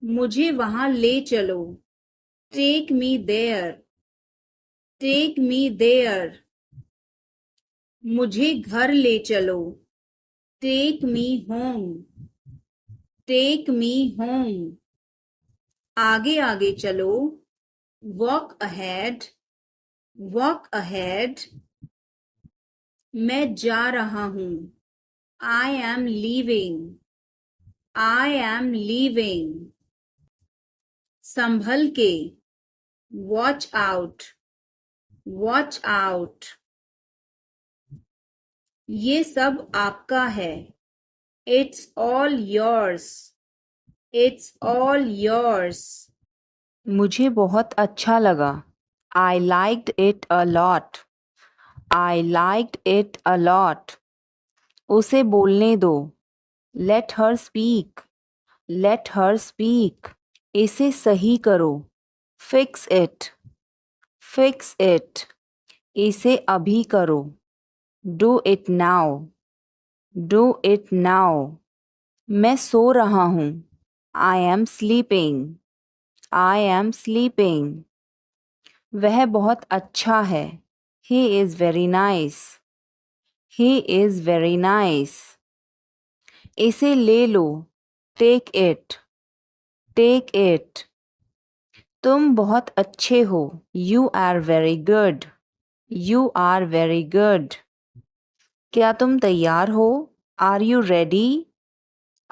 मुझे वहां ले चलो। Take me there. Take me there. मुझे घर ले चलो। Take me home. Take me home. आगे आगे चलो। Walk ahead. Walk ahead. मैं जा रहा हूँ। I am leaving. I am leaving. संभल के। Watch out. Watch out. ये सब आपका है। It's all yours. It's all yours. मुझे बहुत अच्छा लगा। I liked it a lot. I liked it a lot. उसे बोलने दो। Late her speak. Let her speak. इसे सही करो। Fix it. Fix it. इसे अभी करो। Do it now. Do it now. मैं सो रहा हूँ। I am sleeping. I am sleeping. वह बहुत अच्छा है। He is very nice. He is very nice. इसे ले लो। Take it. Take it. तुम बहुत अच्छे हो। You are very good. You are very good. क्या तुम तैयार हो? Are you ready?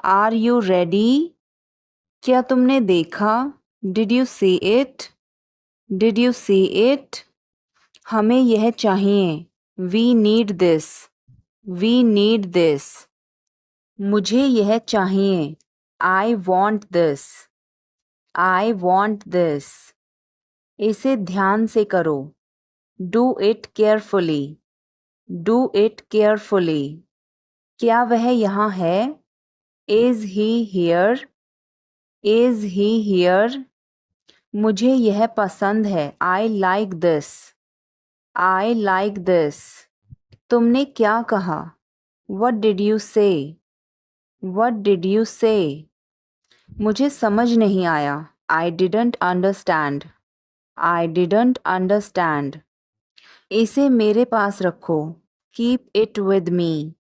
Are you ready? क्या तुमने देखा? Did you see it? Did you see it? हमें यह चाहिए। We need this. We need this. मुझे यह चाहिए। I want this. I want this. इसे ध्यान से करो। Do it carefully. Do it carefully. क्या वह यहाँ है? Is he here? Is he here? मुझे यह पसंद है। I like this. I like this. तुमने क्या कहा? What did you say? What did you से? मुझे समझ नहीं आया। I didn't understand. I didn't understand. इसे मेरे पास रखो। Keep it with me.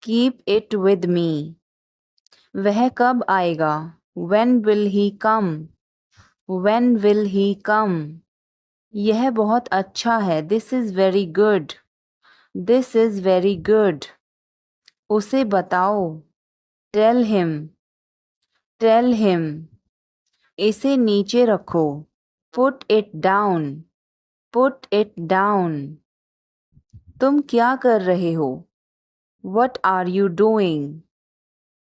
Keep it with me. वह कब आएगा? When will he come? When will he come? यह बहुत अच्छा है। This is very good. This is very good. उसे बताओ। Tell him. Tell him. इसे नीचे रखो। Put it down. Put it down. तुम क्या कर रहे हो? What are you doing?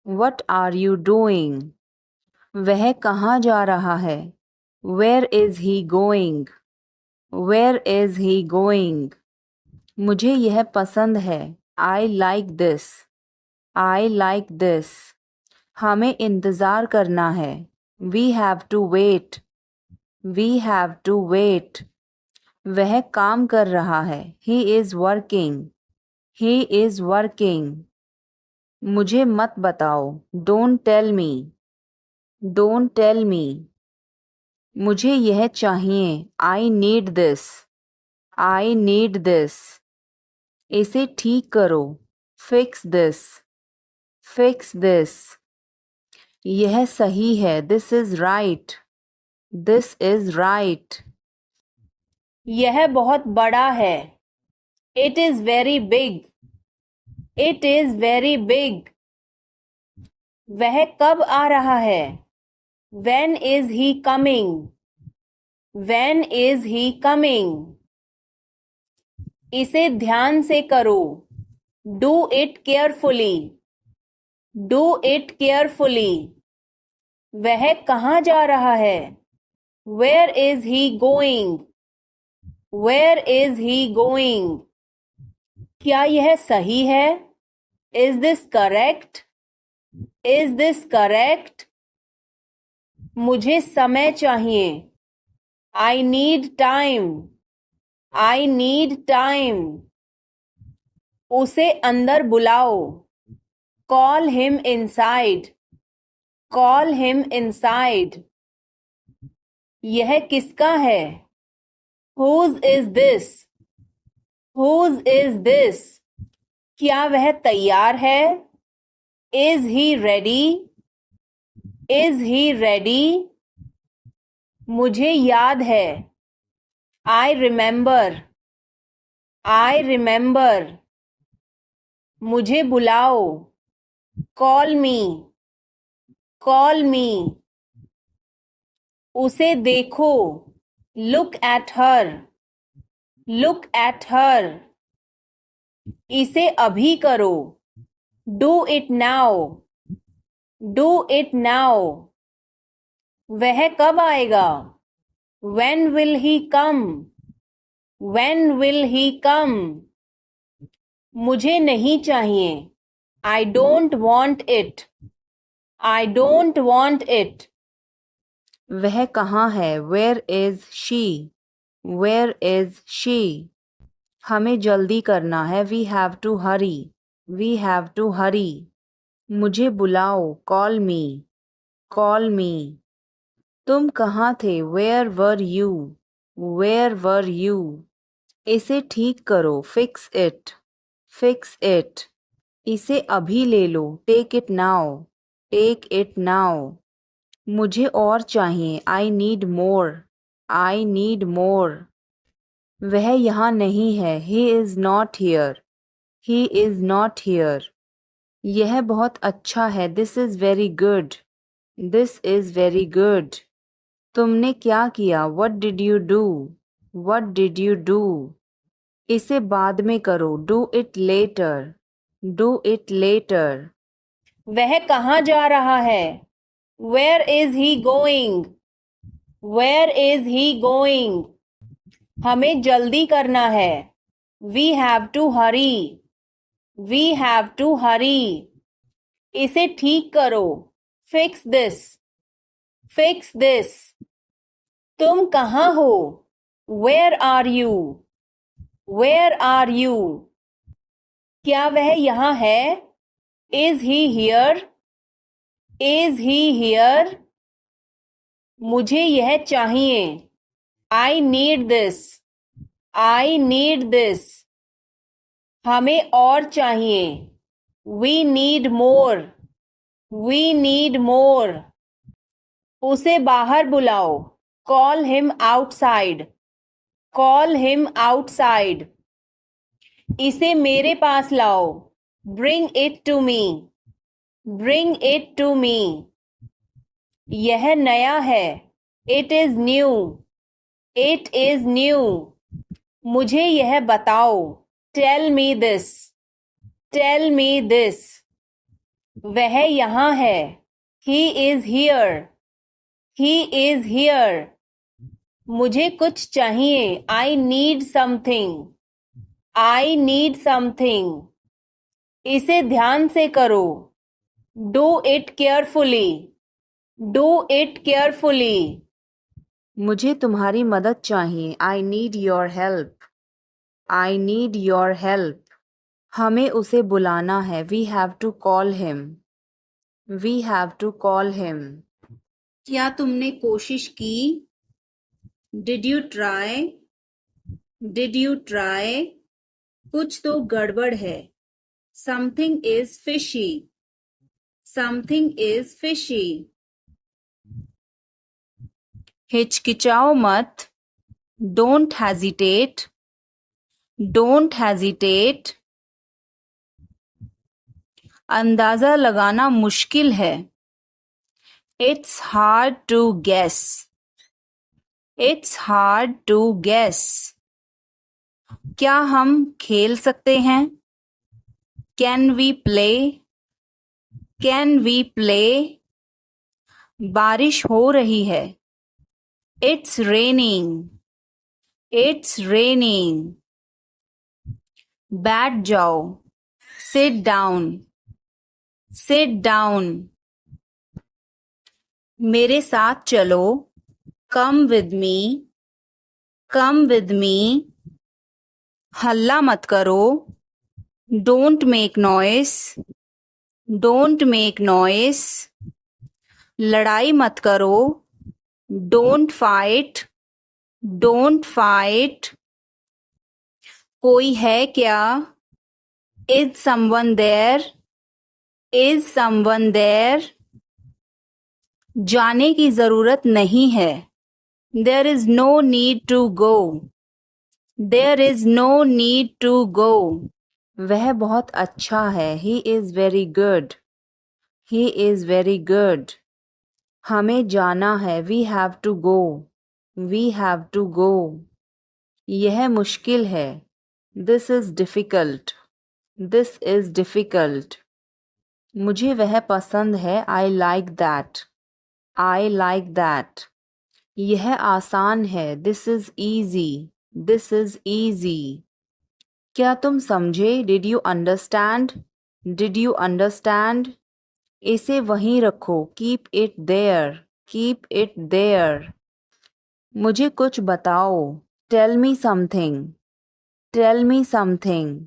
What are you doing? वह कहाँ जा रहा है? Where is he going? Where is he going? मुझे यह पसंद है। I like this. I like this. हमें इंतज़ार करना है। We have to wait. We have to wait. वह काम कर रहा है। He is working. He is working. मुझे मत बताओ। Don't tell me. Don't tell me. मुझे यह चाहिए। I need this. I need this. इसे ठीक करो। Fix this. Fix this. यह सही है। This is right. This is right. यह बहुत बड़ा है। It is very big. It is very big. वह कब आ रहा है? When is he coming? When is he coming? इसे ध्यान से करो। Do it carefully. Do it carefully. वह कहाँ जा रहा है? Where is he going? Where is he going? क्या यह सही है? Is this correct? Is this correct? मुझे समय चाहिए। I need time. I need time. उसे अंदर बुलाओ। Call him inside. Call him inside. यह किसका है? Whose is this? Whose is this? क्या वह तैयार है? Is he ready? Is he ready? मुझे याद है. I remember. I remember. मुझे बुलाओ. Call me. Call me. उसे देखो. Look at her. Look at her. इसे अभी करो. Do it now. Do it now. वह कब आएगा? When will he come? When will he come? मुझे नहीं चाहिए. I don't want it. I don't want it. वह कहाँ है? Where is she? Where is she? हमें जल्दी करना है. We have to hurry. We have to hurry. मुझे बुलाओ. Call me. Call me. तुम कहाँ थे? Where were you? Where were you? इसे ठीक करो. Fix it. Fix it. इसे अभी ले लो. Take it now. Take it now. मुझे और चाहिए. I need more. I need more. वह यहाँ नहीं है. He is not here. He is not here. यह बहुत अच्छा है. This is very good. This is very good. तुमने क्या किया? What did you do? What did you do? इसे बाद में करो. Do it later. Do it later. वह कहाँ जा रहा है? Where is he going? Where is he going? हमें जल्दी करना है. We have to hurry. We have to hurry. इसे ठीक करो. Fix this. Fix this. तुम कहाँ हो? Where are you? Where are you? क्या वह यहाँ है? Is he here? Is he here? मुझे यह चाहिए. I need this. I need this. हमें और चाहिए. We need more. We need more. उसे बाहर बुलाओ. Call him outside. Call him outside. इसे मेरे पास लाओ. Bring it to me. Bring it to me. यह नया है. It is new. It is new. मुझे यह बताओ. Tell me this. Tell me this. वह यहाँ है. He is here. He is here. मुझे कुछ चाहिए. I need something. I need something. इसे ध्यान से करो. Do it carefully. Do it carefully. मुझे तुम्हारी मदद चाहिए. I need your help. I need your help. हमें उसे बुलाना है. We have to call him. We have to call him. क्या तुमने कोशिश की? Did you try? Did you try? कुछ तो गड़बड़ है. Something is fishy. Something is fishy. हिचकिचाओ मत. Don't hesitate. Don't hesitate. अंदाजा लगाना मुश्किल है. It's hard to guess. It's hard to guess. क्या हम खेल सकते हैं? Can we play? Can we play? बारिश हो रही है. It's raining. It's raining. बैठ जाओ. Sit down. Sit down. मेरे साथ चलो. Come with me. Come with me. हल्ला मत करो. Don't make noise. Don't make noise. लड़ाई मत करो। Don't fight. Don't fight. कोई है क्या? Is someone there? Is someone there? जाने की जरूरत नहीं है। There is no need to go. There is no need to go. वह बहुत अच्छा है। He is very good. He is very good. हमें जाना है। We have to go. We have to go. यह मुश्किल है। This is difficult. This is difficult. मुझे वह पसंद है। I like that. I like that. यह आसान है। This is easy. This is easy. क्या तुम समझे? Did you understand? Did you understand? इसे वहीं रखो। Keep it there. Keep it there. मुझे कुछ बताओ। Tell me something. Tell me something.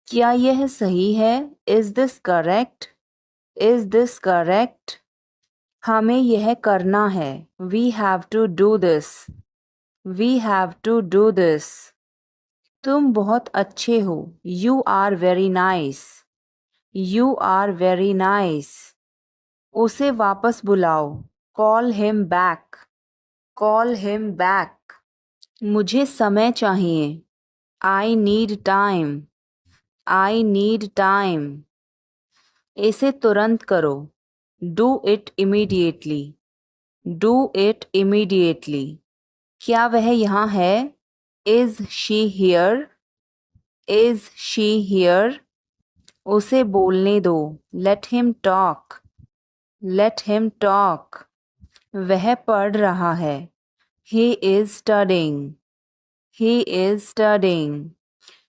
क्या यह सही है? Is this correct? Is this correct? हमें यह करना है। We have to do this. We have to do this. तुम बहुत अच्छे हो। You are very nice. You are very nice. उसे वापस बुलाओ। Call him back. Call him back. मुझे समय चाहिए। I need time. I need time. इसे तुरंत करो। Do it immediately. Do it immediately. क्या वह यहाँ है? Is she here? Is she here? उसे बोलने दो। Let him talk. Let him talk. वह पढ़ रहा है। He is studying. He is studying.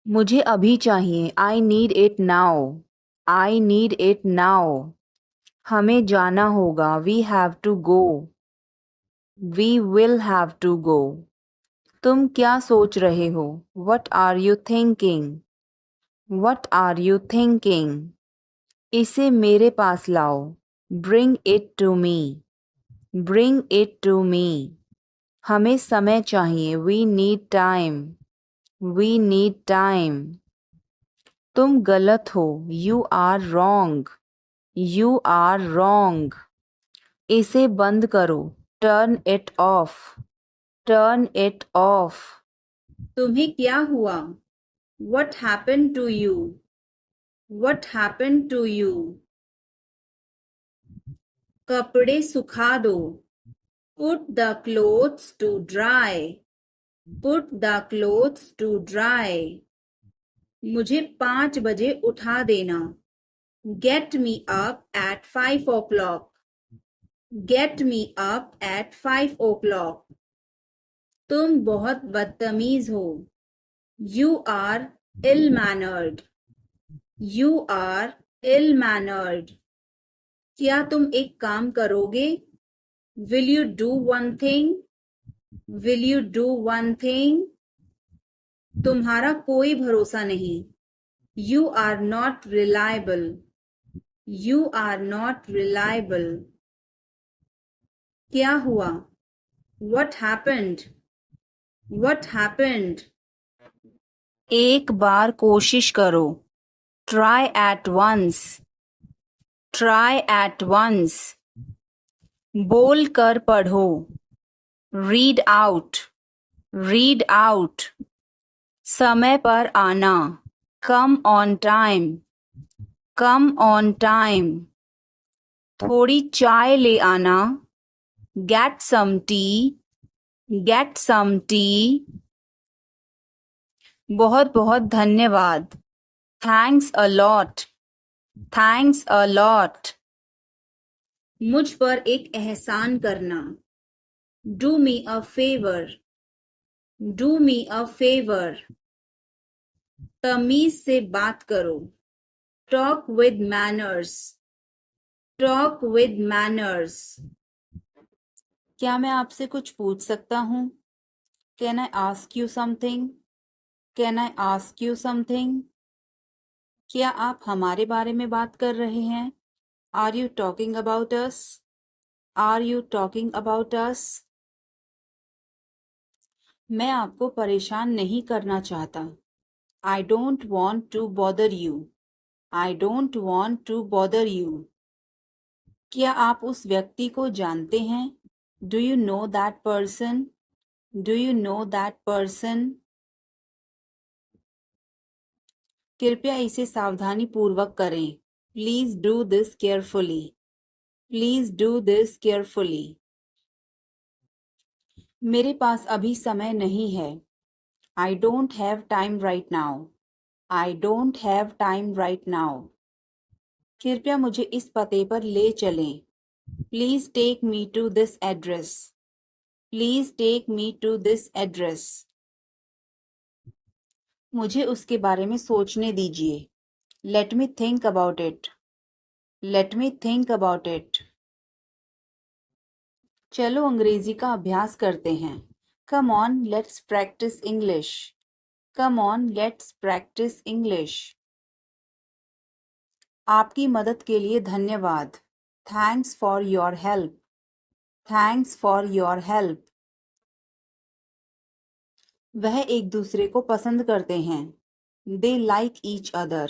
मुझे अभी चाहिए। I need it now. I need it now. हमें जाना होगा। We have to go. We will have to go. तुम क्या सोच रहे हो? What are you thinking? What are you thinking? इसे मेरे पास लाओ। Bring it to me. Bring it to me. हमें समय चाहिए। We need time. We need time. तुम गलत हो। You are wrong. You are wrong. इसे बंद करो। Turn it off. Turn it off. तुम्हें क्या हुआ? What happened to you? What happened to you? कपड़े सुखा दो। Put the clothes to dry. Put the clothes to dry. मुझे 5 बजे उठा देना। Get me up at 5 o'clock. Get me up at 5 o'clock. तुम बहुत बदतमीज हो। You are ill-mannered. You are ill-mannered. क्या तुम एक काम करोगे? Will you do one thing? Will you do one thing? तुम्हारा कोई भरोसा नहीं। You are not reliable. You are not reliable. क्या हुआ? What happened? What happened? एक बार कोशिश करो। Try at once. Try at once. बोल कर पढ़ो। Read out. Read out. समय पर आना। Come on time. Come on time. थोड़ी चाय ले आना। Get some tea. Get some tea. बहुत बहुत धन्यवाद। Thanks a lot. Thanks a lot. मुझ पर एक एहसान करना। Do me a favor. Do me a favor. तमीज से बात करो। Talk with manners. Talk with manners. क्या मैं आपसे कुछ पूछ सकता हूँ? Can I ask you something? Can I ask you something? क्या आप हमारे बारे में बात कर रहे हैं? Are you talking about us? Are you talking about us? मैं आपको परेशान नहीं करना चाहता. I don't want to bother you. I don't want to bother you. क्या आप उस व्यक्ति को जानते हैं? Do you know that person? Do you know that person? कृपया इसे सावधानी पूर्वक करें. Please do this carefully. Please do this carefully. मेरे पास अभी समय नहीं है. I don't have time right now. I don't have time right now. कृपया मुझे इस पते पर ले चलें. Please take me to this address. Please take me to this address. मुझे उसके बारे में सोचने दीजिए. Let me think about it. Let me think about it. चलो अंग्रेजी का अभ्यास करते हैं. Come on, let's practice English. Come on, let's practice English. आपकी मदद के लिए धन्यवाद. Thanks for your help. Thanks for your help. वह एक दूसरे को पसंद करते हैं. They like each other.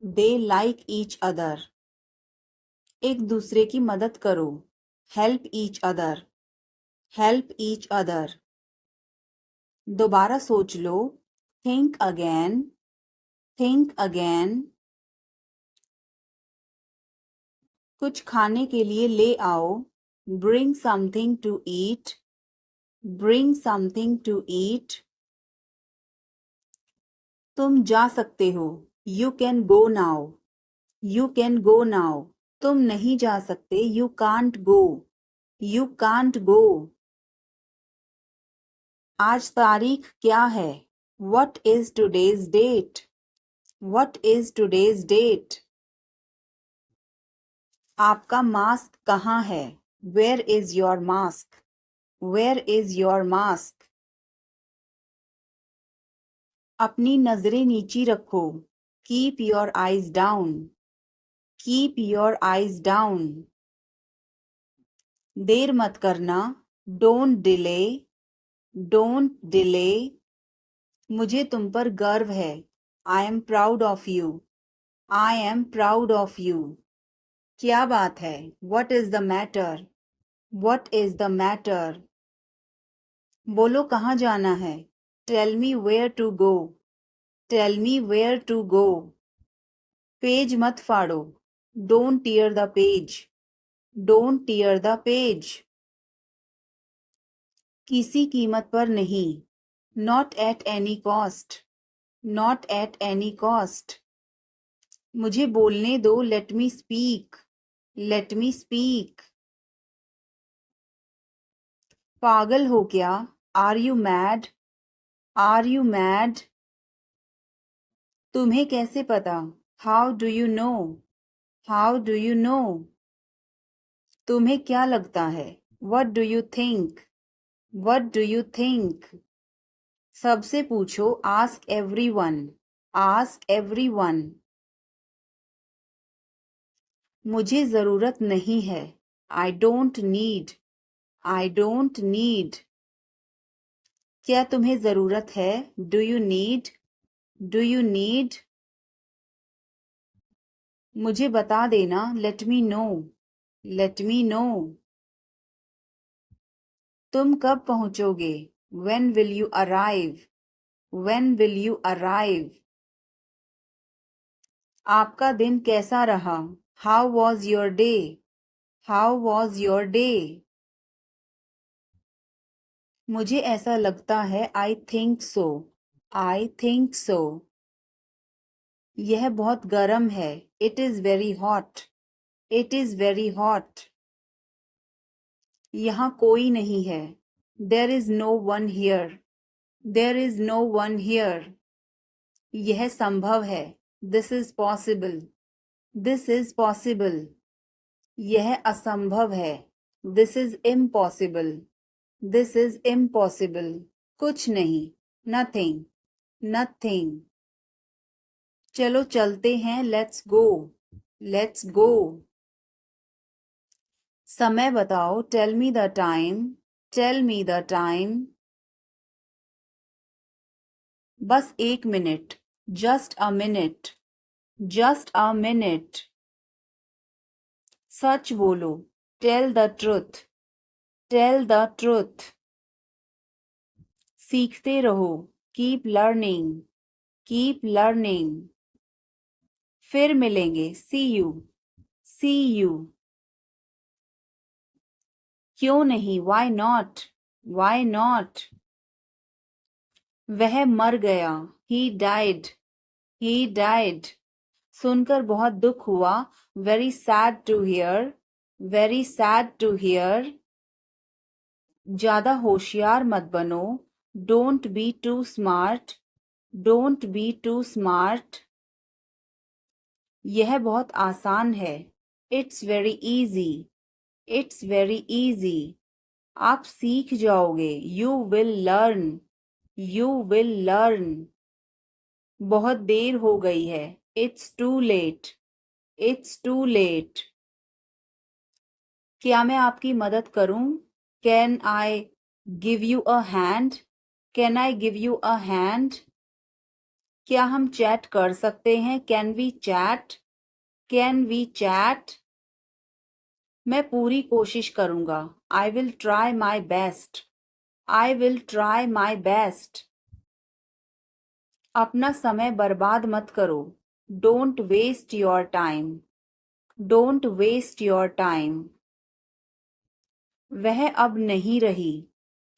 They like each other. एक दूसरे की मदद करो. Help each other. Help each other. दोबारा सोच लो. Think again. Think again. कुछ खाने के लिए ले आओ. Bring something to eat. Bring something to eat. तुम जा सकते हो. You can go now. You can go now. तुम नहीं जा सकते. You can't go. You can't go. आज तारीख क्या है? What is today's date? What is today's date? आपका मास्क कहाँ है? Where is your mask? Where is your mask? अपनी नजरें नीची रखो. Keep your eyes down. Keep your eyes down. देर मत करना. Don't delay. Don't delay. मुझे तुम पर गर्व है. I am proud of you. I am proud of you. क्या बात है? What is the matter? What is the matter? बोलो कहाँ जाना है? Tell me where to go. Tell me where to go. Page मत फाड़ो. Don't tear the page. Don't tear the page. किसी कीमत पर नहीं. Not at any cost. Not at any cost. मुझे बोलने दो. Let me speak. Let me speak. पागल हो क्या? Are you mad? Are you mad? तुम्हें कैसे पता? How do you know? How do you know? तुम्हें क्या लगता है? What do you think? What do you think? सबसे पूछो. Ask everyone. Ask everyone. मुझे जरूरत नहीं है. I don't need. I don't need. क्या तुम्हें जरूरत है? Do you need? Do you need? मुझे बता देना. Let me know. Let me know. तुम कब पहुंचोगे? When will you arrive? When will you arrive? आपका दिन कैसा रहा? How was your day? How was your day? मुझे ऐसा लगता है. I think so. I think so. यह बहुत गर्म है. It is very hot. It is very hot. यहाँ कोई नहीं है. There is no one here. There is no one here. यह संभव है. This is possible. This is possible. यह असंभव है. This is impossible. This is impossible. कुछ नहीं. Nothing. Nothing. चलो चलते हैं. Let's go. Let's go. समय बताओ, tell me the time, tell me the time. बस 1 मिनट, just a minute, just a minute. सच बोलो, tell the truth, tell the truth. सीखते रहो, कीप लर्निंग, कीप लर्निंग। फिर मिलेंगे, सी यू, सी यू। क्यों नहीं, वाई नॉट, वाई नॉट। वह मर गया, ही डाइड, ही डाइड। सुनकर बहुत दुख हुआ, very sad to hear, very sad to hear. ज्यादा होशियार मत बनो, don't be too smart, don't be too smart. यह बहुत आसान है, it's very easy, it's very easy. आप सीख जाओगे, you will learn, you will learn. बहुत देर हो गई है, it's too late, it's too late. क्या मैं आपकी मदद करूं? Can I give you a hand, can I give you a hand. क्या हम चैट कर सकते हैं? Can we chat, can we chat. मैं पूरी कोशिश करूंगा, I will try my best, I will try my best. अपना समय बर्बाद मत करो, don't waste your time, don't waste your time. वह अब नहीं रही,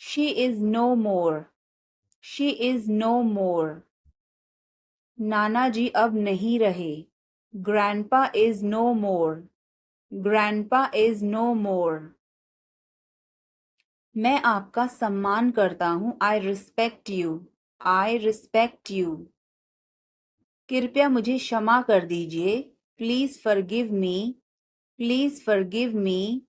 she is no more, she is no more. नाना जी अब नहीं रहे, grandpa is no more, grandpa is no more. मैं आपका सम्मान करता हूँ, I respect you, I respect you. कृपया मुझे क्षमा कर दीजिए, please forgive me, please forgive me.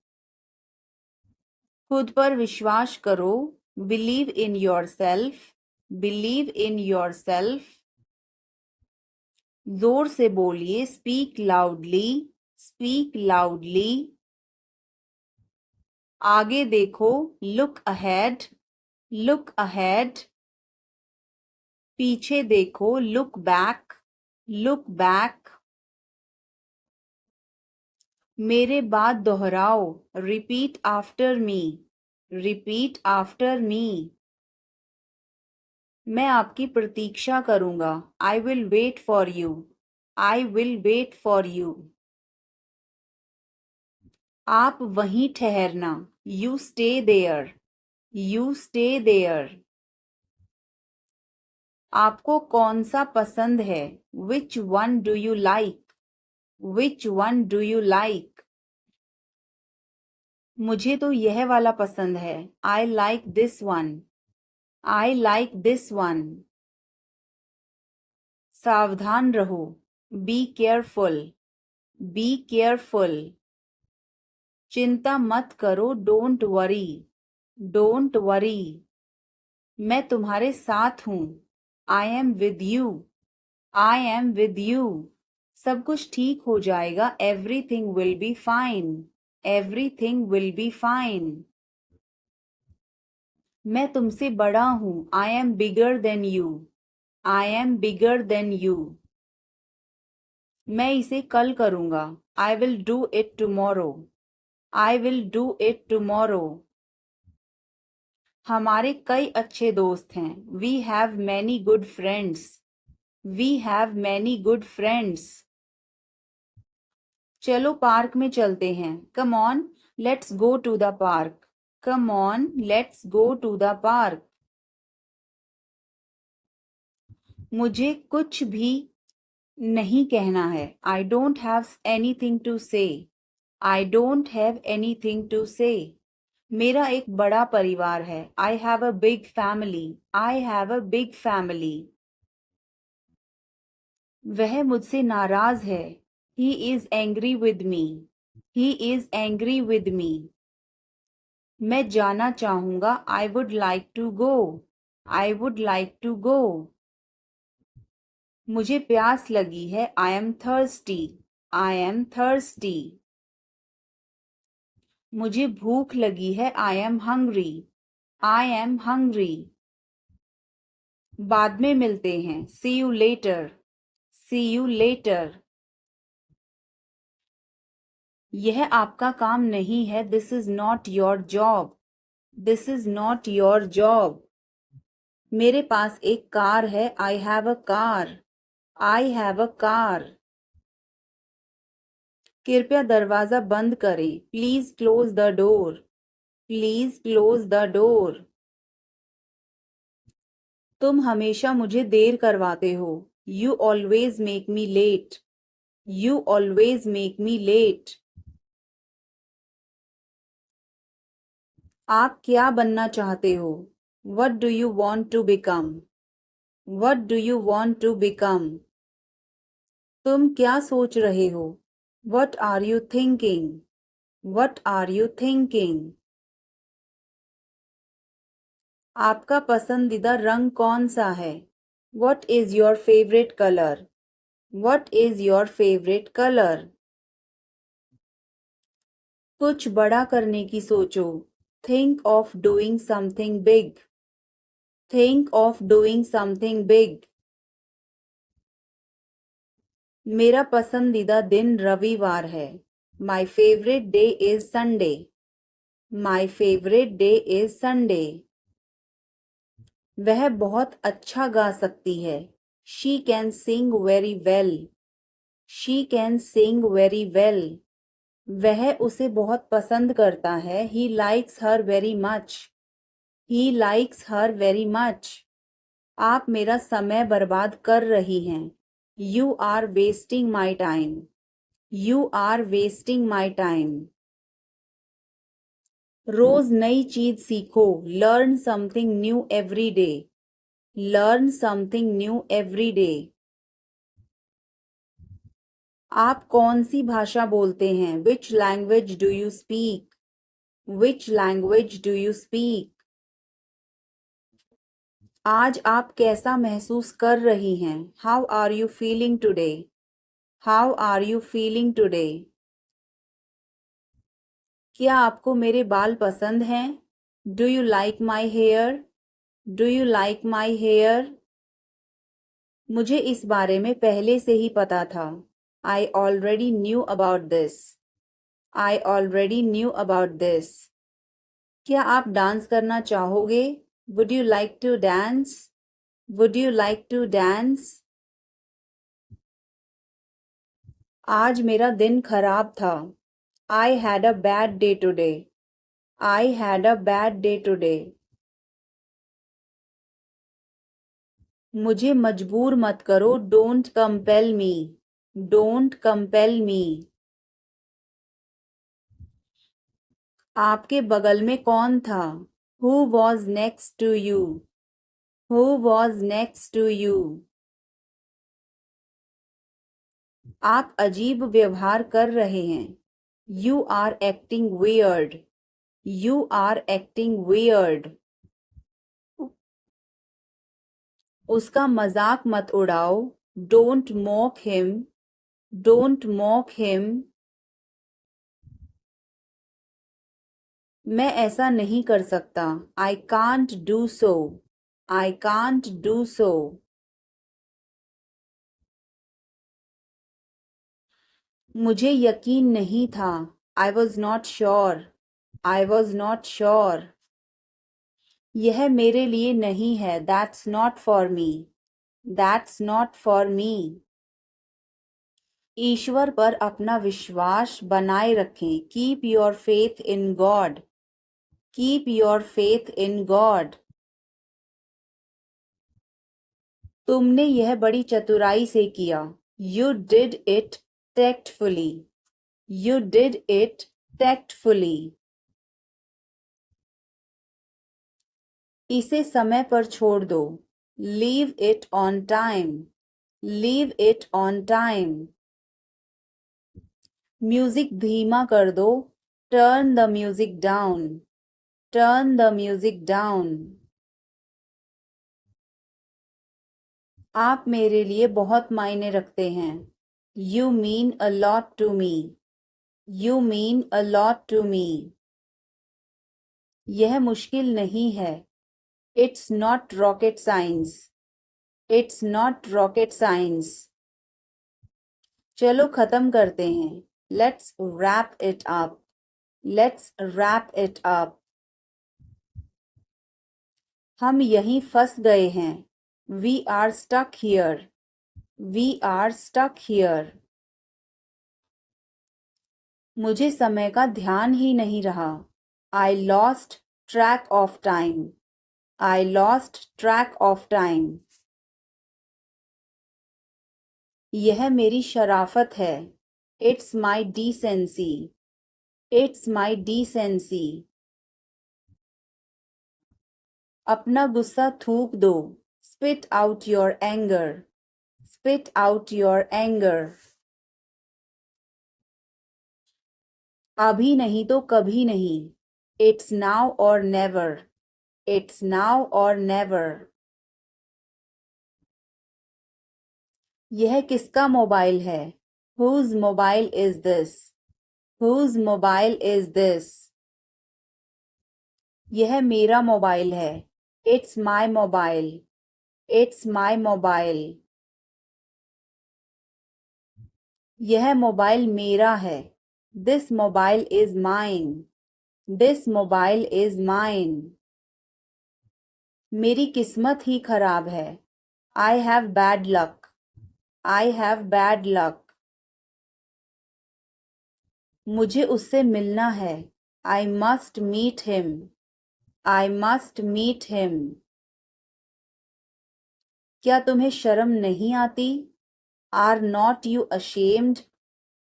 खुद पर विश्वास करो, believe in your self, believe in your self. जोर से बोलिए, स्पीक लाउडली, स्पीक लाउडली। आगे देखो, लुक अहेड, लुक अहेड। पीछे देखो, लुक बैक, लुक बैक। मेरे बाद दोहराओ, repeat after me, repeat after me. मैं आपकी प्रतीक्षा करूंगा, I will wait for you, I will wait for you. आप वहीं ठहरना, you stay there, you stay there. आपको कौन सा पसंद है? Which one do you like, which one do you like. मुझे तो यह वाला पसंद है, I like this one, I like this one. सावधान रहो, बी केयरफुल, बी केयरफुल। चिंता मत करो, डोंट वरी, डोंट वरी। मैं तुम्हारे साथ हूँ, I am with you, I am with you. सब कुछ ठीक हो जाएगा, everything will be fine, everything will be fine. मैं तुमसे बड़ा हूँ, I am bigger than you, I am bigger than you. मैं इसे कल करूँगा, I will do it tomorrow, I will do it tomorrow. हमारे कई अच्छे दोस्त हैं, we have many good friends, we have many good friends. चलो पार्क में चलते हैं, come on let's go to the park, come on let's go to the park. मुझे कुछ भी नहीं कहना है, I don't have anything to say, I don't have anything to say. मेरा एक बड़ा परिवार है, I have a big family, I have a big family. वह मुझसे नाराज है, he is angry with me, he is angry with me. मैं जाना चाहूंगा, I would like to go, I would like to go. मुझे प्यास लगी है, I am thirsty, I am thirsty. मुझे भूख लगी है। I am hungry. I am hungry. बाद में मिलते हैं। See you later. See you later. यह आपका काम नहीं है। This is not your job. This is not your job. मेरे पास एक कार है। I have a car. I have a car. कृपया दरवाजा बंद करें। Please close the door. Please close the door. तुम हमेशा मुझे देर करवाते हो। You always make me late. You always make me late. आप क्या बनना चाहते हो? What do you want to become? What do you want to become? तुम क्या सोच रहे हो? What are you thinking? What are you thinking? आपका पसंदीदा रंग कौन सा है? What is your favorite color? What is your favorite color? कुछ बड़ा करने की सोचो। Think of doing something big. Think of doing something big. मेरा पसंदीदा दिन रविवार है। My favorite day is Sunday. My favorite day is Sunday. वह बहुत अच्छा गा सकती है। She can sing very well. She can sing very well. वह उसे बहुत पसंद करता है। He likes her very much. He likes her very much. आप मेरा समय बर्बाद कर रही हैं। You are wasting my time. You are wasting my time. रोज नई चीज सीखो। Learn something new every day. Learn something new every day. आप कौन सी भाषा बोलते हैं? Which language do you speak? Which language do you speak? आज आप कैसा महसूस कर रही हैं? How are you feeling today? How are you feeling today? क्या आपको मेरे बाल पसंद हैं? Do you like my hair? Do you like my hair? मुझे इस बारे में पहले से ही पता था। I already knew about this. I already knew about this. क्या आप डांस करना चाहोगे? Would you like to dance? Would you like to dance? आज मेरा दिन खराब था। I had a bad day today. I had a bad day today. मुझे मजबूर मत करो। Don't compel me. Don't compel me. आपके बगल में कौन था? Who was next to you? Who was next to you? आप अजीब व्यवहार कर रहे हैं। You are acting weird. You are acting weird. उसका मजाक मत उड़ाओ। Don't mock him. Don't mock him. मैं ऐसा नहीं कर सकता। I can't do so. I can't do so. मुझे यकीन नहीं था। I was not sure. I was not sure. यह मेरे लिए नहीं है। That's not for me. That's not for me. ईश्वर पर अपना विश्वास बनाए रखें। Keep your faith in God. Keep your faith in God. तुमने यह बड़ी चतुराई से किया। You did it tactfully. You did it tactfully. इसे समय पर छोड़ दो। Leave it on time. Leave it on time. Music धीमा कर दो। Turn the music down. Turn the music down. आप मेरे लिए बहुत मायने रखते हैं। You mean a lot to me. You mean a lot to me. यह मुश्किल नहीं है। It's not rocket science. It's not rocket science. चलो खत्म करते हैं। Let's wrap it up. Let's wrap it up. हम यहीं फंस गए हैं। We are stuck here. We are stuck here. मुझे समय का ध्यान ही नहीं रहा। I lost track of time. I lost track of time. यह मेरी शराफत है। It's my decency. It's my decency. अपना गुस्सा थूक दो। Spit out your anger. Spit out your anger. अभी नहीं तो कभी नहीं। इट्स नाउ और नेवर। इट्स नाउ और नेवर। यह किसका मोबाइल है? Whose mobile is this? Whose mobile is this? यह मेरा मोबाइल है। It's my mobile. It's my mobile. यह मोबाइल मेरा है। This mobile is mine. This mobile is mine. मेरी किस्मत ही खराब है। I have bad luck. I have bad luck. मुझे उससे मिलना है। I must meet him. I must meet him. क्या तुम्हें शर्म नहीं आती? Are not you ashamed?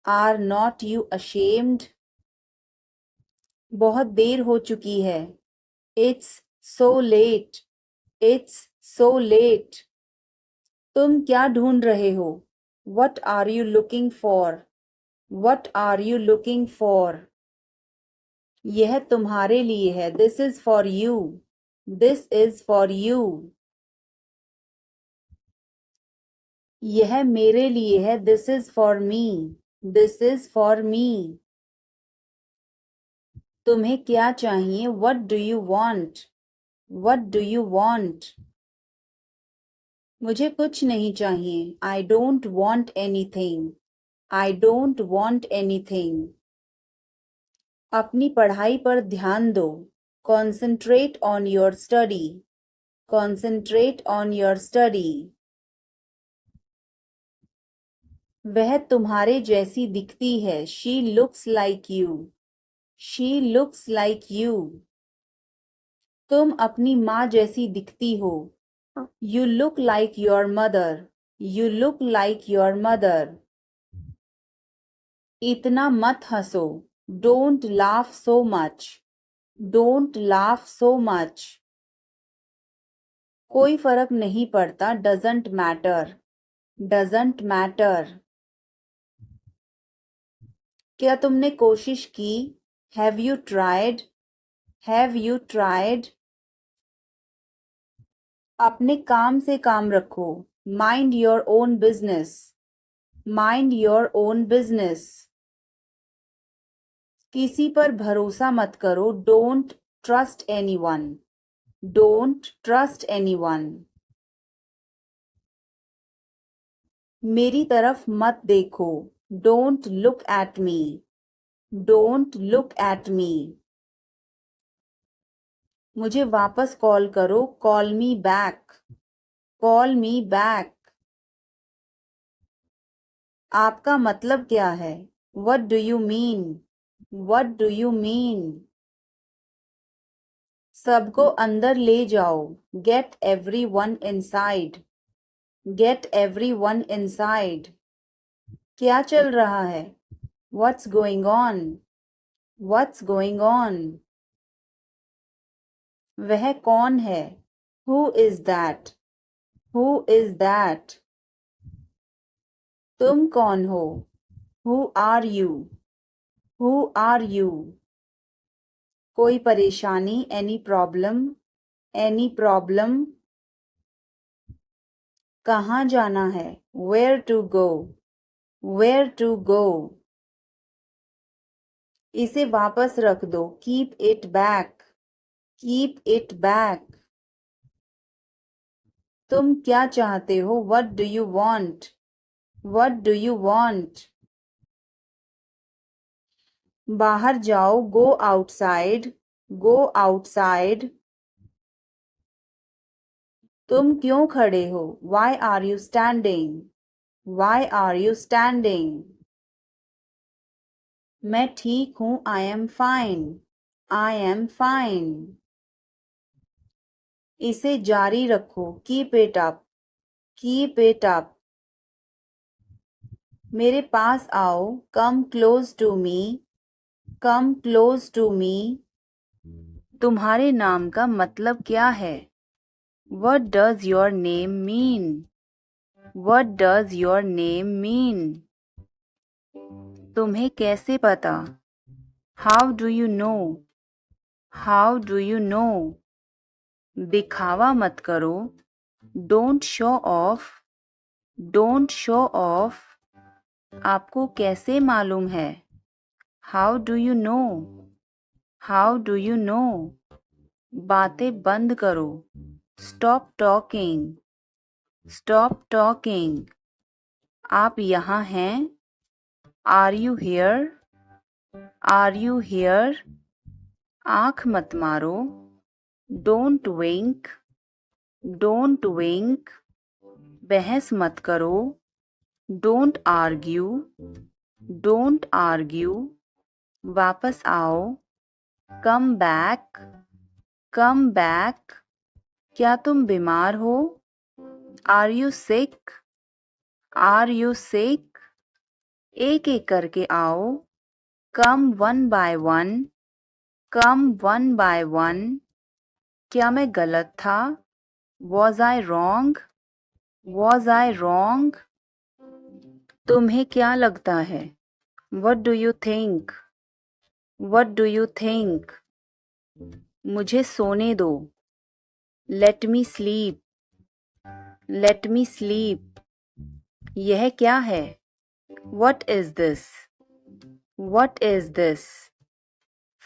Are not you ashamed? बहुत देर हो चुकी है। It's so late. It's so late. तुम क्या ढूंढ रहे हो? What are you looking for? What are you looking for? यह तुम्हारे लिए है। This is for you. This is for you. यह मेरे लिए है। This is for me. This is for me. तुम्हें क्या चाहिए? What do you want? What do you want? मुझे कुछ नहीं चाहिए। I don't want anything. I don't want anything. अपनी पढ़ाई पर ध्यान दो। Concentrate on your study. Concentrate on your study. वह तुम्हारे जैसी दिखती है। She looks like you. She looks like you. तुम अपनी माँ जैसी दिखती हो। You look like your mother. You look like your mother. इतना मत हंसो। Don't laugh so much. Don't laugh so much. कोई फर्क नहीं पड़ता। Doesn't matter. Doesn't matter. क्या तुमने कोशिश की? Have you tried? Have you tried? अपने काम से काम रखो। Mind your own business. Mind your own business. किसी पर भरोसा मत करो। Don't trust anyone. Don't trust anyone. मेरी तरफ मत देखो। Don't look at me. Don't look at me. मुझे वापस कॉल करो। Call me back. Call me back. आपका मतलब क्या है? What do you mean? What do you mean? सबको अंदर ले जाओ। Get everyone inside. Get everyone inside. क्या चल रहा है? What's going on? What's going on? वह कौन है? Who is that? Who is that? तुम कौन हो? Who are you? Who are you? कोई परेशानी? Any problem? Any problem? कहाँ जाना है? Where to go? Where to go? इसे वापस रख दो। Keep it back. Keep it back. तुम क्या चाहते हो? What do you want? What do you want? बाहर जाओ. Go outside. Go outside. तुम क्यों खड़े हो? Why are you standing? Why are you standing? मैं ठीक हूँ. I am fine. I am fine. इसे जारी रखो. Keep it up. Keep it up. मेरे पास आओ. Come close to me. Come close to me. तुम्हारे नाम का मतलब क्या है? What does your name mean? What does your name mean? तुम्हें कैसे पता? How do you know? How do you know? दिखावा मत करो. Don't show off. Don't show off. आपको कैसे मालूम है? How do you know? How do you know? बातें बंद करो. Stop talking. Stop talking. आप यहाँ हैं? Are you here? Are you here? आँख मत मारो. Don't wink. Don't wink. बहस मत करो. Don't argue. Don't argue. वापस आओ. Come back. Come back. क्या तुम बीमार हो? Are you sick? Are you sick? एक एक करके आओ. Come one by one. Come one by one. क्या मैं गलत था? Was I wrong? Was I wrong? तुम्हें क्या लगता है? What do you think? What do you think? मुझे सोने दो. Let me sleep. Let me sleep. यह क्या है? What is this? What is this?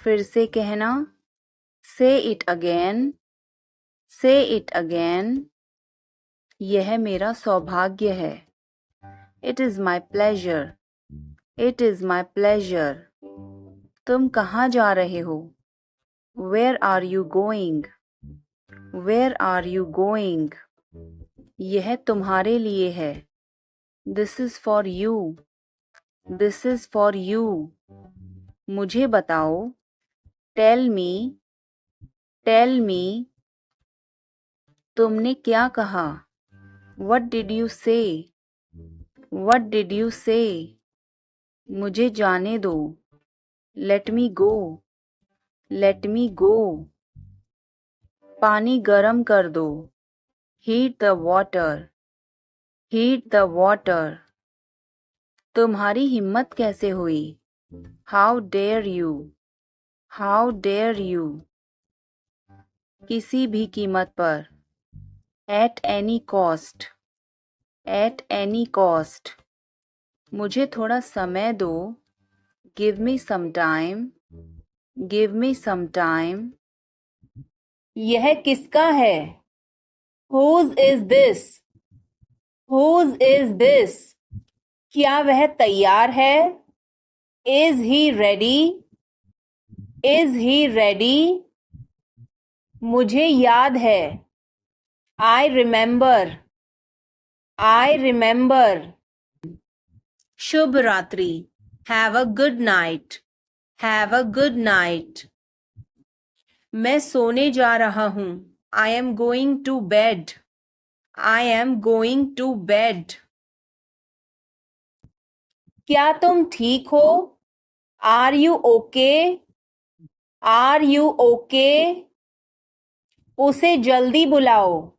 फिर से कहना. Say it again. Say it again. यह मेरा सौभाग्य है. It is my pleasure. It is my pleasure. तुम कहाँ जा रहे हो? Where are you going? Where are you going? यह तुम्हारे लिए है. This is for you. This is for you. मुझे बताओ. Tell me. Tell me. तुमने क्या कहा? What did you say? What did you say? मुझे जाने दो. Let me go. Let me go. पानी गरम कर दो. Heat the water. Heat the water. तुम्हारी हिम्मत कैसे हुई? How dare you? How dare you? किसी भी कीमत पर. At any cost. At any cost. मुझे थोड़ा समय दो. Give me some time. Give me some time. यह किसका है? Whose is this? Whose is this? क्या वह तैयार है? Is he ready? Is he ready? मुझे याद है. I remember. I remember. शुभ रात्रि. Have a good night. Have a good night. मैं सोने जा रहा हूँ. I am going to bed. I am going to bed. क्या तुम ठीक हो? Are you okay? Are you okay? उसे जल्दी बुलाओ.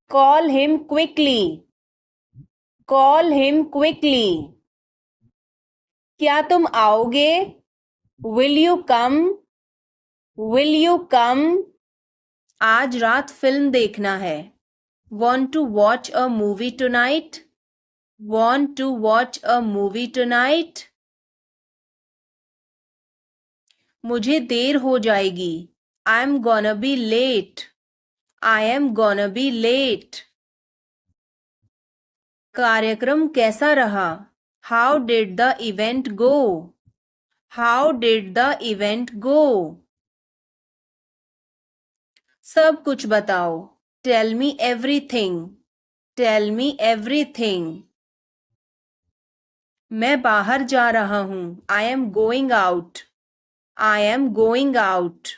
Call him quickly. Call him quickly. क्या तुम आओगे? Will you come? Will you come? आज रात फिल्म देखना है. Want to watch a movie tonight? Want to watch a movie tonight? मुझे देर हो जाएगी. I'm gonna be late. I am gonna be late. कार्यक्रम कैसा रहा? How did the event go? How did the event go? सब कुछ बताओ. Tell me everything. Tell me everything. मैं बाहर जा रहा हूँ. I am going out. I am going out.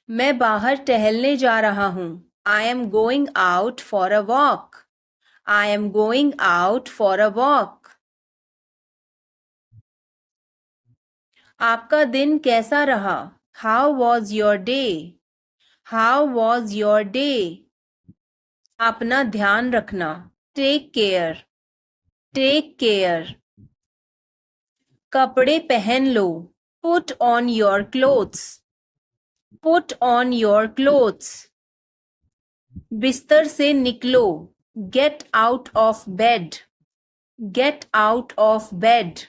मैं बाहर टहलने जा रहा हूँ. I am going out for a walk. I am going out for a walk. आपका दिन कैसा रहा? How was your day? How was your day? अपना ध्यान रखना. Take care. Take care. कपड़े पहन लो. Put on your clothes. Put on your clothes. बिस्तर से निकलो. Get out of bed. Get out of bed.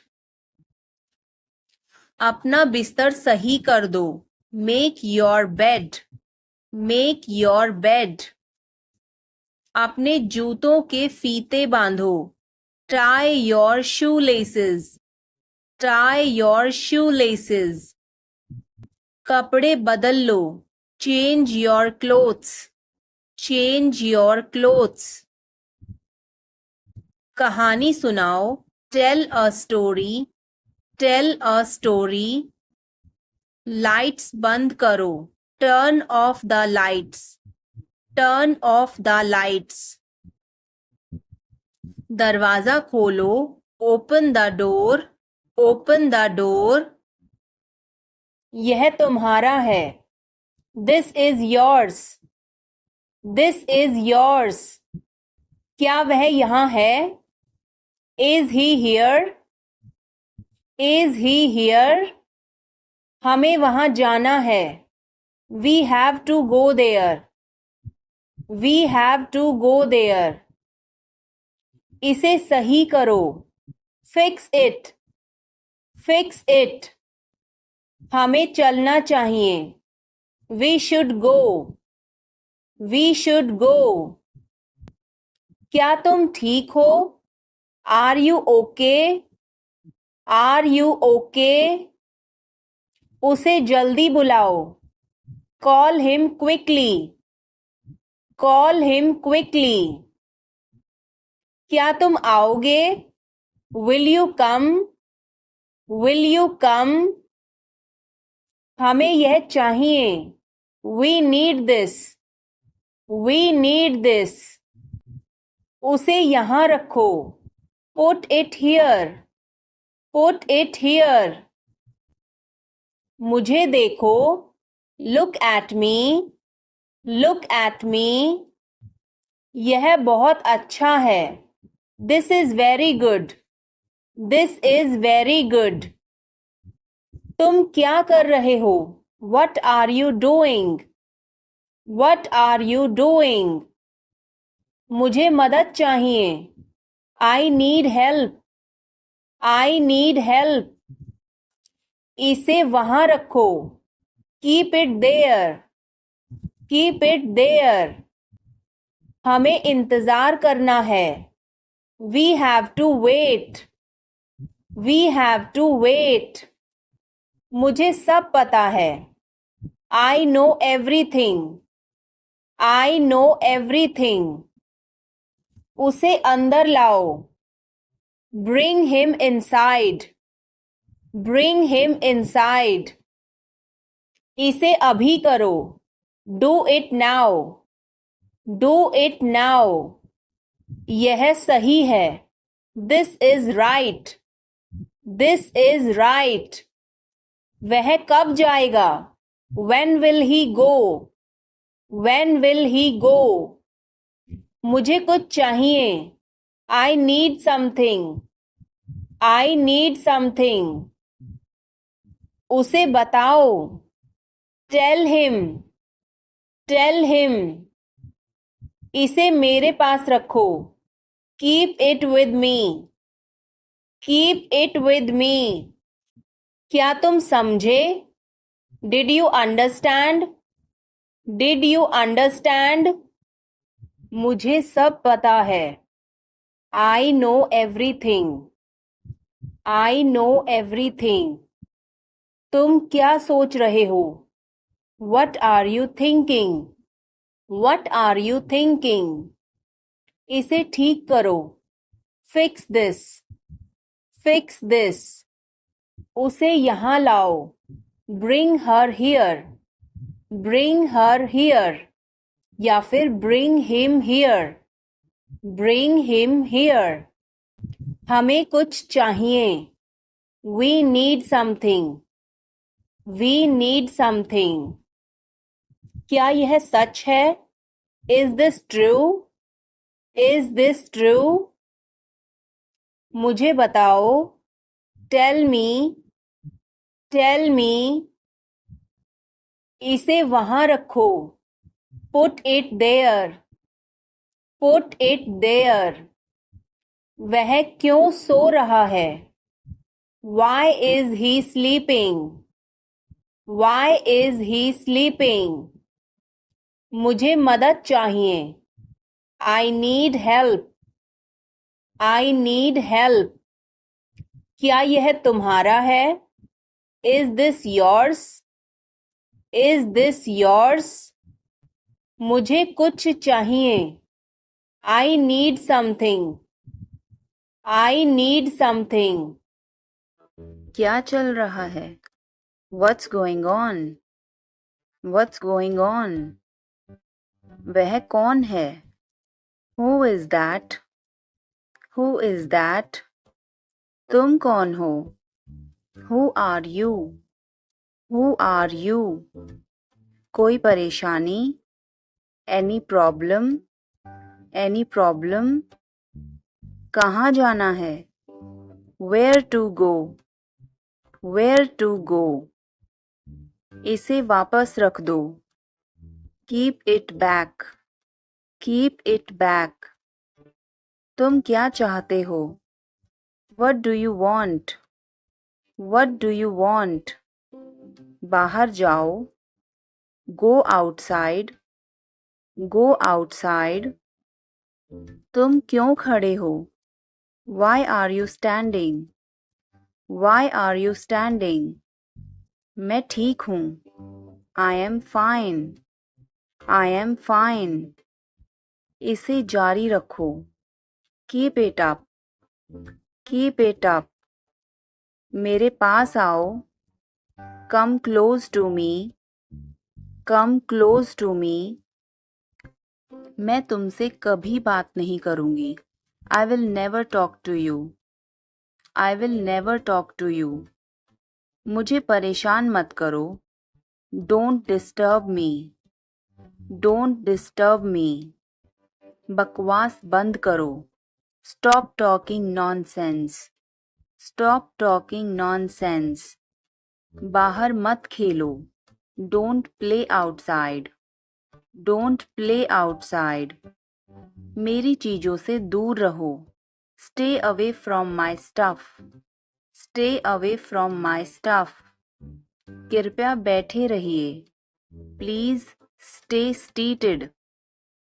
अपना बिस्तर सही कर दो. Make your bed. Make your bed. अपने जूतों के फीते बांधो. Tie your shoelaces. Tie your shoelaces. कपड़े बदल लो. Change your clothes. Change your clothes. कहानी सुनाओ. Tell a story. Tell a story. Lights बंद करो. Turn off the lights. Turn off the lights. दरवाजा खोलो. Open the door. Open the door. यह तुम्हारा है. This is yours. This is yours. क्या वह यहाँ है? Is he here? Is he here? हमें वहाँ जाना है. We have to go there. We have to go there. इसे सही करो. Fix it. Fix it. हमें चलना चाहिए. We should go. We should go. क्या तुम ठीक हो? Are you okay? Are you okay? उसे जल्दी बुलाओ. Call him quickly. Call him quickly. क्या तुम आओगे? Will you come? Will you come? हमें यह चाहिए. We need this. We need this. उसे यहाँ रखो. Put it here. Put it here. मुझे देखो. Look at me. Look at me. यह बहुत अच्छा है. This is very good. This is very good. तुम क्या कर रहे हो? What are you doing? What are you doing? मुझे मदद चाहिए. I need help. I need help. इसे वहाँ रखो. Keep it there. Keep it there. हमें इंतजार करना है. We have to wait. We have to wait. मुझे सब पता है. I know everything. I know everything. उसे अंदर लाओ. Bring him inside. Bring him inside. इसे अभी करो. Do it now. Do it now. यह सही है. This is right. This is right. वह कब जाएगा? When will he go? When will he go? मुझे कुछ चाहिए. I need something. I need something. उसे बताओ. Tell him. Tell him. इसे मेरे पास रखो. Keep it with me. Keep it with me. क्या तुम समझे? Did you understand? Did you understand? मुझे सब पता है. I know everything. I know everything. तुम क्या सोच रहे हो? What are you thinking? What are you thinking? इसे ठीक करो. Fix this. Fix this. उसे यहाँ लाओ. Bring her here. Bring her here. या फिर bring him here. Bring him here. हमें कुछ चाहिए. We need something. We need something. क्या यह सच है? Is this true? Is this true? मुझे बताओ. Tell me. Tell me. इसे वहां रखो. Put it there. Put it there. वह क्यों सो रहा है? Why is he sleeping? Why is he sleeping? मुझे मदद चाहिए. I need help. I need help. क्या यह तुम्हारा है? Is this yours? Is this yours? मुझे कुछ चाहिए. I need something. I need something. क्या चल रहा है? What's going on? What's going on? वह कौन है? Who is that? Who is that? तुम कौन हो? Who are you? Who are you? कोई परेशानी? Any problem? Any problem? कहाँ जाना है? Where to go? Where to go? इसे वापस रख दो. Keep it back. Keep it back. तुम क्या चाहते हो? What do you want? What do you want? बाहर जाओ. Go outside. Go outside. तुम क्यों खड़े हो? Why are you standing? Why are you standing? मैं ठीक हूँ. I am fine. I am fine. इसे जारी रखो. Keep it up. Keep it up. मेरे पास आओ. Come close to me. Come close to me. मैं तुमसे कभी बात नहीं करूँगी. I will never talk to you. I will never talk to you. मुझे परेशान मत करो. Don't disturb me. Don't disturb me. बकवास बंद करो. Stop talking nonsense. Stop talking nonsense. बाहर मत खेलो. Don't play outside. Don't play outside. मेरी चीजों से दूर रहो. Stay away from my stuff. Stay away from my stuff. कृपया बैठे रहिए. Please stay seated.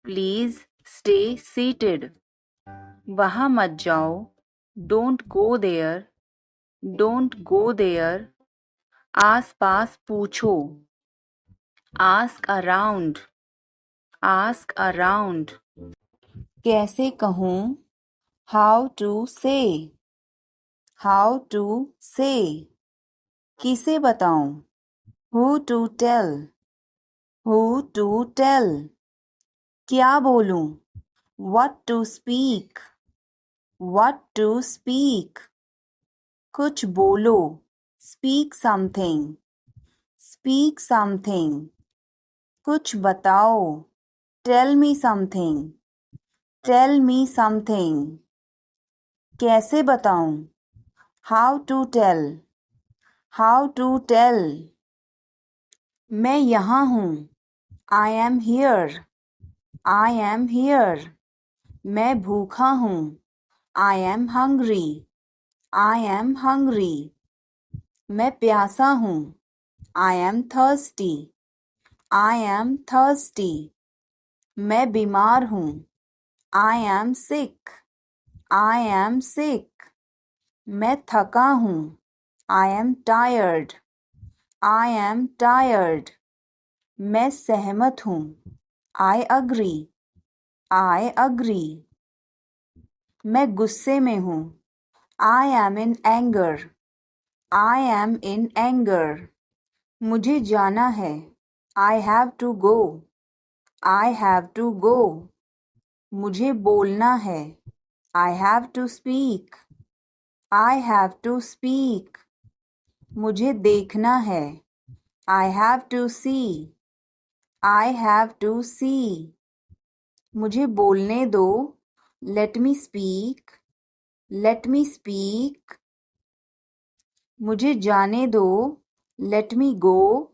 Please stay seated. वहाँ मत जाओ. Don't go there. Don't go there. आस-पास पूछो. Ask around. Ask around. कैसे कहूँ? How to say. How to say. किसे बताऊं? Who to tell. Who to tell. क्या बोलूं? What to speak. What to speak. कुछ बोलो. Speak something. Speak something. कुछ बताओ. Tell me something. Tell me something. कैसे बताऊं? How to tell. How to tell. मैं यहाँ हूँ. I am here. I am here. मैं भूखा हूँ. I am hungry. I am hungry. मैं प्यासा हूँ. I am thirsty. I am thirsty. मैं बीमार हूँ. I am sick. I am sick. मैं थका हूँ. I am tired. I am tired. मैं सहमत हूँ. I agree. I agree. मैं गुस्से में हूँ. I am in anger. I am in anger. मुझे जाना है. I have to go. I have to go. मुझे बोलना है. I have to speak. I have to speak. मुझे देखना है. I have to see. I have to see. मुझे बोलने दो. Let me speak. Let me speak. मुझे जाने दो. Let me go.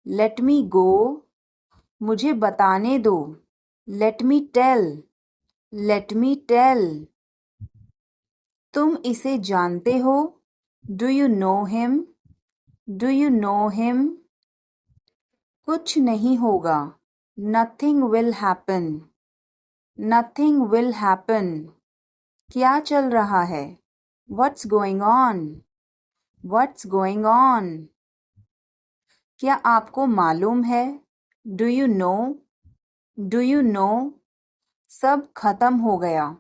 Let me go. मुझे बताने दो. Let me tell. Let me tell. तुम इसे जानते हो? Do you know him? Do you know him? कुछ नहीं होगा. Nothing will happen. Nothing will happen. क्या चल रहा है? What's going on? What's going on? क्या आपको मालूम है? Do you know? Do you know? सब खत्म हो गया.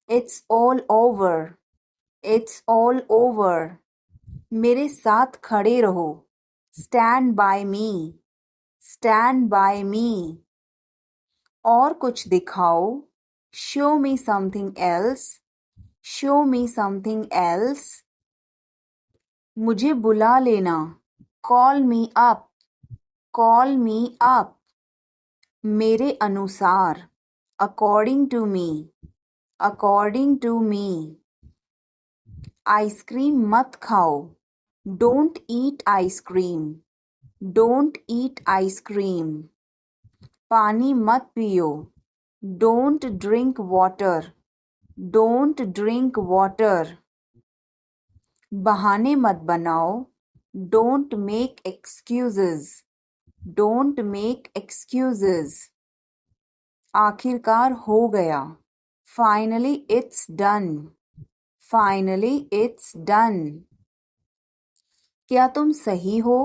It's all over. It's all over. मेरे साथ खड़े रहो. Stand by me. Stand by me. और कुछ दिखाओ. Show me something else. Show me something else. मुझे बुला लेना. Call me up. Call me up. मेरे अनुसार. According to me. According to me. Ice cream मत खाओ. Don't eat ice cream. Don't eat ice cream. पानी मत पियो. Don't drink water. Don't drink water. बहाने मत बनाओ. Don't make excuses. Don't make excuses. आखिरकार हो गया. Finally it's done. Finally it's done. क्या तुम सही हो?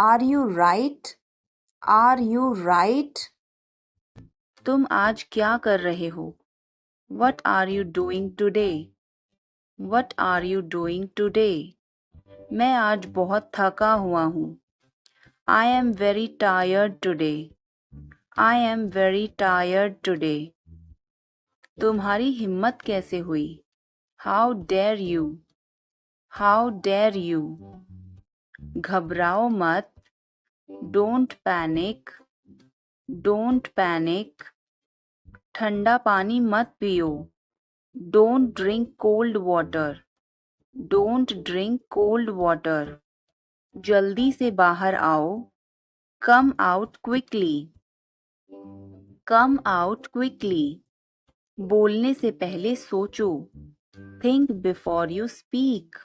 Are you right? Are you right? तुम आज क्या कर रहे हो? What are you doing today? What are you doing today? मैं आज बहुत थका हुआ हूँ. I am very tired today. I am very tired today. तुम्हारी हिम्मत कैसे हुई? How dare you? How dare you? घबराओ मत. Don't panic. Don't panic. ठंडा पानी मत पियो. Don't drink cold water. Don't drink cold water. जल्दी से बाहर आओ. Come out quickly. Come out quickly. बोलने से पहले सोचो. Think before you speak.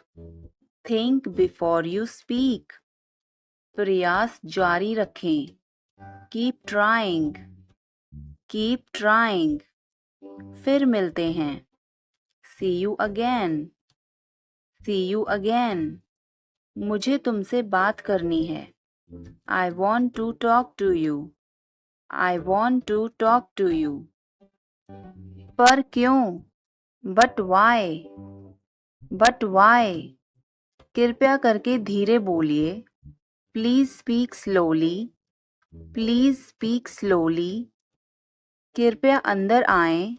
Think before you speak. प्रयास जारी रखें. Keep trying. Keep trying. फिर मिलते हैं. See you again. See you again. मुझे तुमसे बात करनी है. I want to talk to you. I want to talk to you. पर क्यों? But why? But why? कृपया करके धीरे बोलिए. Please speak slowly. Please speak slowly. कृपया अंदर आएं.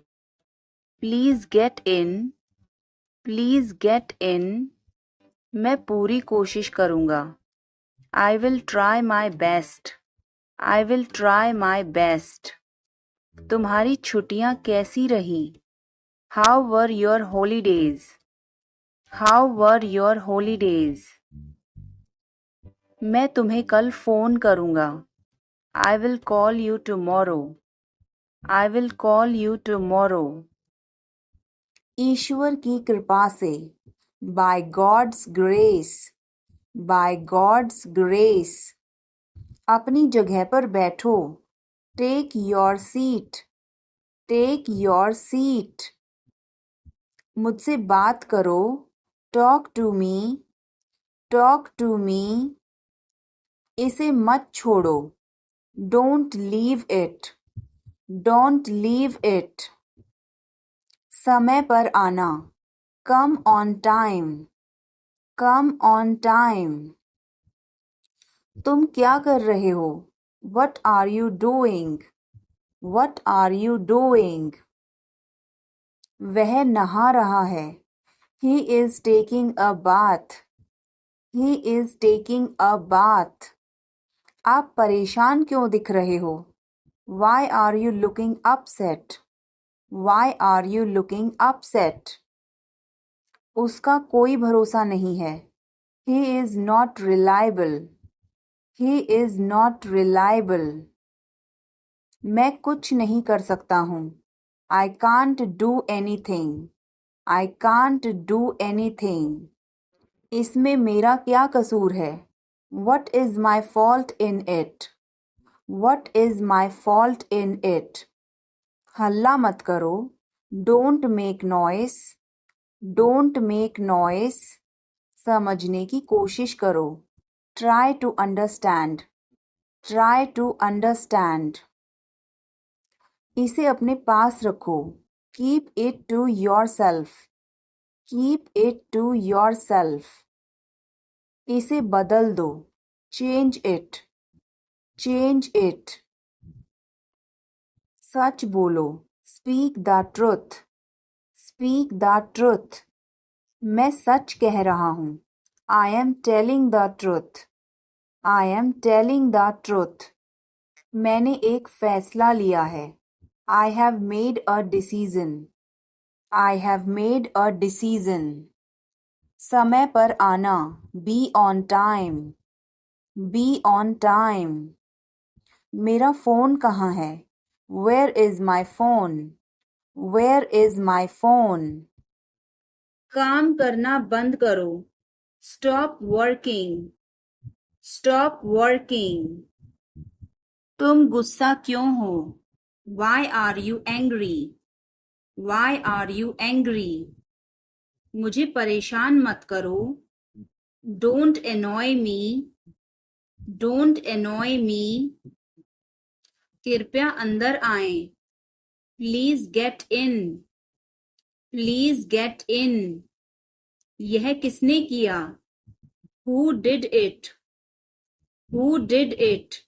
Please get in. Please get in. मैं पूरी कोशिश करूँगा. I will try my best. I will try my best. तुम्हारी छुट्टियाँ कैसी रही? How were your holidays? How were your holidays? मैं तुम्हें कल फ़ोन करूँगा. I will call you tomorrow. I will call you tomorrow. ईश्वर की कृपा से. By God's grace. By God's grace. अपनी जगह पर बैठो. Take your seat. Take your seat. मुझसे बात करो. Talk to me. Talk to me. इसे मत छोड़ो. Don't leave it. Don't leave it. समय पर आना. Come on time. Come on time. तुम क्या कर रहे हो? What are you doing? What are you doing? वह नहा रहा है. He is taking a bath. He is taking a bath. आप परेशान क्यों दिख रहे हो? Why are you looking upset? Why are you looking upset? उसका कोई भरोसा नहीं है. He is not reliable. He is not reliable. मैं कुछ नहीं कर सकता हूँ. I can't do anything. I can't do anything. इसमें मेरा क्या कसूर है? What is my fault in it? What is my fault in it? हल्ला मत करो. Don't make noise. Don't make noise. समझने की कोशिश करो. Try to understand. Try to understand. इसे अपने पास रखो. Keep it to yourself. Keep it to yourself. इसे बदल दो. Change it. Change it. सच बोलो. Speak the truth. Speak the truth. मैं सच कह रहा हूँ. I am telling the truth. I am telling the truth. मैंने एक फैसला लिया है. I have made a decision. I have made a decision. समय पर आना. Be on time. Be on time. मेरा फ़ोन कहाँ है? Where is my phone? Where is my phone? काम करना बंद करो. Stop working. Stop working. तुम गुस्सा क्यों हो? Why are you angry? Why are you angry? मुझे परेशान मत करो. Don't annoy me. Don't annoy me. कृपया अंदर आएं. Please get in. Please get in. यह किसने किया? Who did it? Who did it?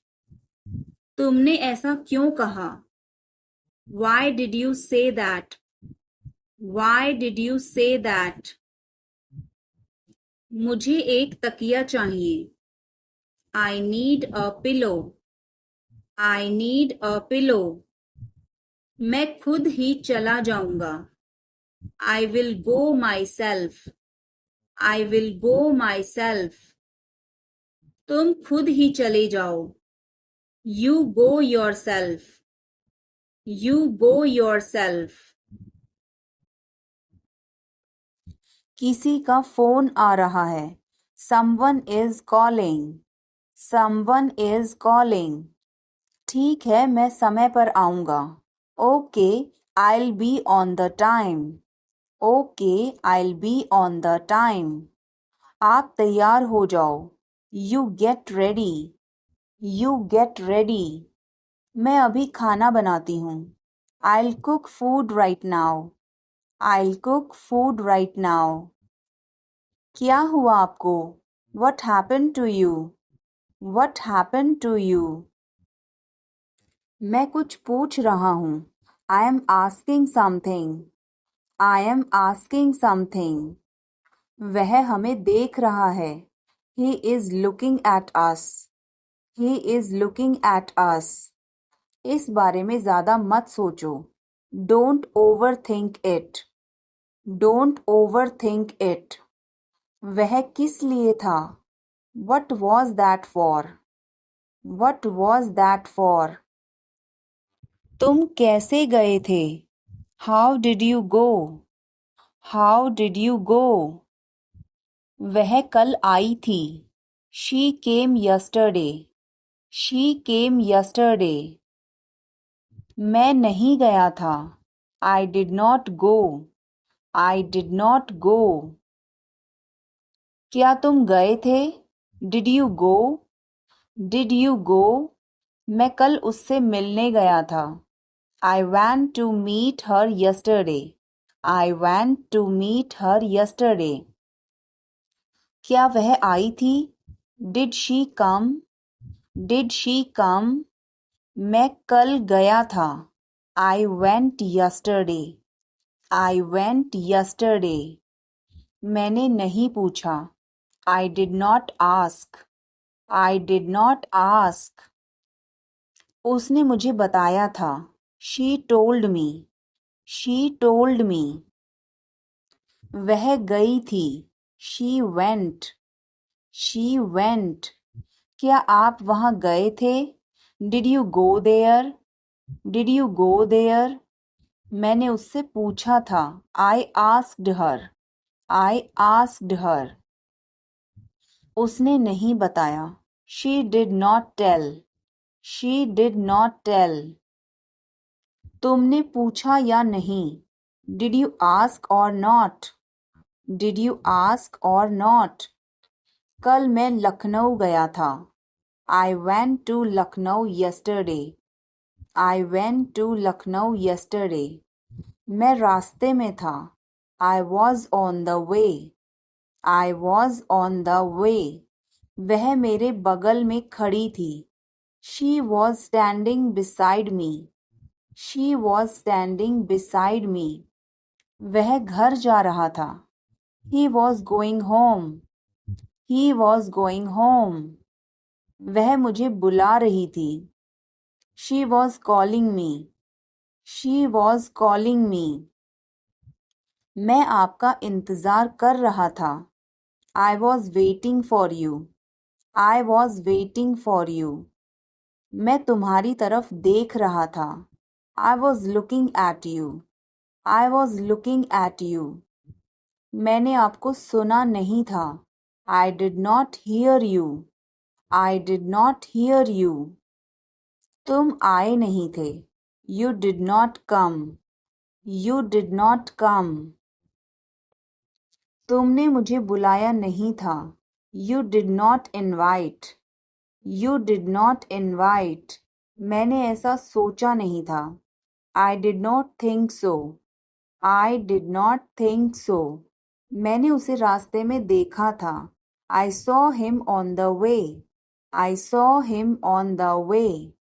तुमने ऐसा क्यों कहा? Why did you say that? Why did you say that? मुझे एक तकिया चाहिए. I need a pillow. I need a pillow. मैं खुद ही चला जाऊंगा. I will go myself. I will go myself. तुम खुद ही चले जाओ. You go yourself. You go yourself. किसी का फोन आ रहा है. Someone is calling. Someone is calling. ठीक है, मैं समय पर आऊंगा. Okay, I'll be on the time. Okay, I'll be on the time. आप तैयार हो जाओ. You get ready. You get ready. मैं अभी खाना बनाती हूँ. I'll cook food right now. I'll cook food right now. क्या हुआ आपको? What happened to you? What happened to you? मैं कुछ पूछ रहा हूँ. I am asking something. I am asking something. वह हमें देख रहा है. He is looking at us. He is looking at us. इस बारे में ज़्यादा मत सोचो. Don't overthink it. Don't overthink it. वह किस लिए था? What was that for? What was that for? तुम कैसे गए थे? How did you go? How did you go? वह कल आई थी. She came yesterday. She came yesterday. मैं नहीं गया था. I did not go. I did not go. क्या तुम गए थे? Did you go? Did you go? मैं कल उससे मिलने गया था. I went to meet her yesterday. I went to meet her yesterday. क्या वह आई थी? Did she come? Did she come? मैं कल गया था. I went yesterday. I went yesterday. मैंने नहीं पूछा. I did not ask. I did not ask. उसने मुझे बताया था. She told me. She told me. वह गई थी. She went. She went. क्या आप वहाँ गए थे? Did you go there? Did you go there? मैंने उससे पूछा था. I asked her. I asked her. उसने नहीं बताया. She did not tell. She did not tell. तुमने पूछा या नहीं? Did you ask or not? Did you ask or not? कल मैं लखनऊ गया था. I went to Lucknow yesterday. I went to Lucknow yesterday. मैं रास्ते में था. I was on the way. I was on the way. वह मेरे बगल में खड़ी थी. She was standing beside me. She was standing beside me. वह घर जा रहा था. He was going home. He was going home. वह मुझे बुला रही थी. She was calling me. She was calling me. मैं आपका इंतज़ार कर रहा था. I was waiting for you. I was waiting for you. मैं तुम्हारी तरफ देख रहा था. I was looking at you. I was looking at you. मैंने आपको सुना नहीं था. I did not hear you. I did not hear you. तुम आए नहीं थे. You did not come. You did not come. तुमने मुझे बुलाया नहीं था. You did not invite. You did not invite. मैंने ऐसा सोचा नहीं था. I did not think so. I did not think so. मैंने उसे रास्ते में देखा था. I saw him on the way. I saw him on the way.